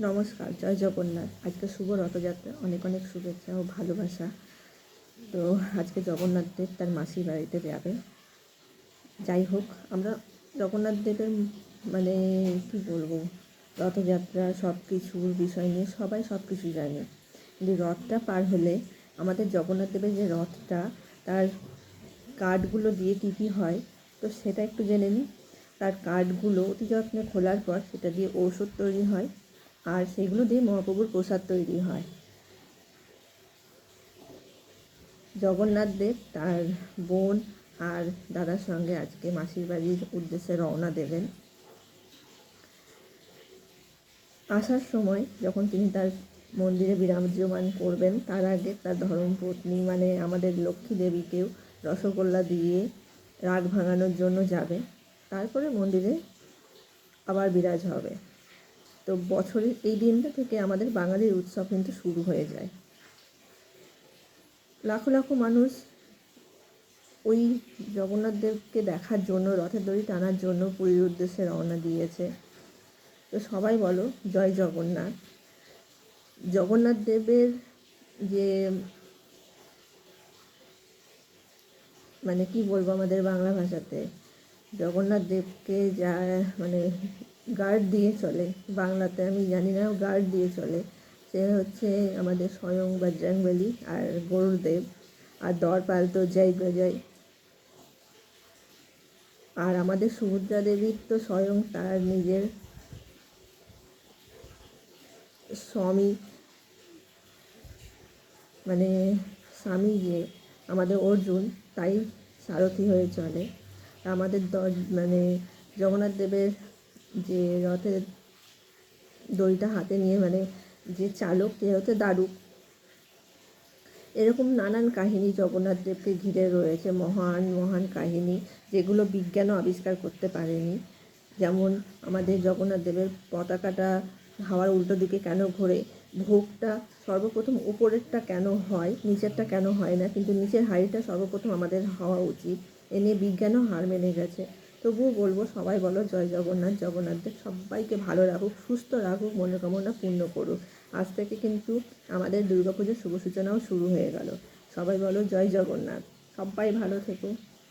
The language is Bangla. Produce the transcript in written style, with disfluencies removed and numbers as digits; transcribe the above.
নমস্কার, জয় জগন্নাথ। আজকে শুভ রথযাত্রা, অনেক অনেক শুভেচ্ছা ও ভালোবাসা। তো আজকে জগন্নাথ দেব তার মাসির বাড়িতে যাবে। যাই হোক, আমরা জগন্নাথ দেবের মানে কী বলবো, রথযাত্রা সব কিছুর বিষয় নিয়ে সবাই সব কিছু জানে। কিন্তু রথটা পার হলে আমাদের জগন্নাথ দেবের যে রথটা, তার কাঠগুলো দিয়ে কী কী হয়, তো সেটা একটু জেনে নিই। তার কাঠগুলো অতি যত্নে খোলার পর সেটা দিয়ে ঔষধ তৈরি হয়, আর সেগুলো দিয়ে মহাপ্রভুর প্রসাদ তৈরি হয়। জগন্নাথ দেব তার বোন আর দাদার সঙ্গে আজকে মাসির বাড়ির উদ্দেশ্যে রওনা দেবেন। আসার সময় যখন তিনি তার মন্দিরে বিরাজমান করবেন, তার আগে তার ধর্মপত্নী মানে আমাদের লক্ষ্মী দেবীকেও রসগোল্লা দিয়ে রাগ ভাঙানোর জন্য যাবে। তারপরে মন্দিরে আবার বিরাজ হবে। তো বছরের এই দিনটা থেকে আমাদের বাঙালির উৎসব কিন্তু শুরু হয়ে যায়। লাখো লাখো মানুষ ওই জগন্নাথ দেবকে দেখার জন্য, রথের দড়ি টানার জন্য পুরীর উদ্দেশ্যে রওনা দিয়েছে। তো সবাই বলো জয় জগন্নাথ। জগন্নাথ দেবের যে মানে কি বলবো আমাদের বাংলা ভাষাতে, জগন্নাথ দেবকে যা মানে গার্ড দিয়ে চলে, বাংলাতে আমি জানি না, গার্ড দিয়ে চলে, সে হচ্ছে আমাদের স্বয়ং বজরংবলী আর গরুড়দেব। আর দরপাল তো জয় জয়। আর আমাদের সুভদ্রা দেবীর তো স্বয়ং তার নিজের স্বামী মানে স্বামী যে আমাদের অর্জুন, তাই সারথি হয়ে চলে। আমাদের মানে জগন্নাথ দেবের যে রথের দড়িটা হাতে নিয়ে মানে যে চালক, সে হচ্ছে দারুক। এরকম নানান কাহিনী জগন্নাথ দেবকে ঘিরে রয়েছে, মহান মহান কাহিনী, যেগুলো বিজ্ঞানও আবিষ্কার করতে পারেনি। যেমন আমাদের জগন্নাথ দেবের পতাকাটা হাওয়ার উল্টো দিকে কেন ঘোরে, ভোগটা সর্বপ্রথম উপরেরটা কেন হয়, নিচেরটা কেন হয় না, কিন্তু নিচের হাঁড়িটা সর্বপ্রথম আমাদের হওয়া উচিত, এ নিয়ে বিজ্ঞানও হার মেনে গেছে। তবুও বলবো সবাই বলো জয় জগন্নাথ। জগন্নাথ দেব সবাইকে ভালো রাখুক, সুস্থ রাখুক, মনোকামনা পূর্ণ করুক। আজ থেকে কিন্তু আমাদের দুর্গাপুজোর শুভ সূচনাও শুরু হয়ে গেল। সবাই বলো জয় জগন্নাথ। সবাই ভালো থেকো।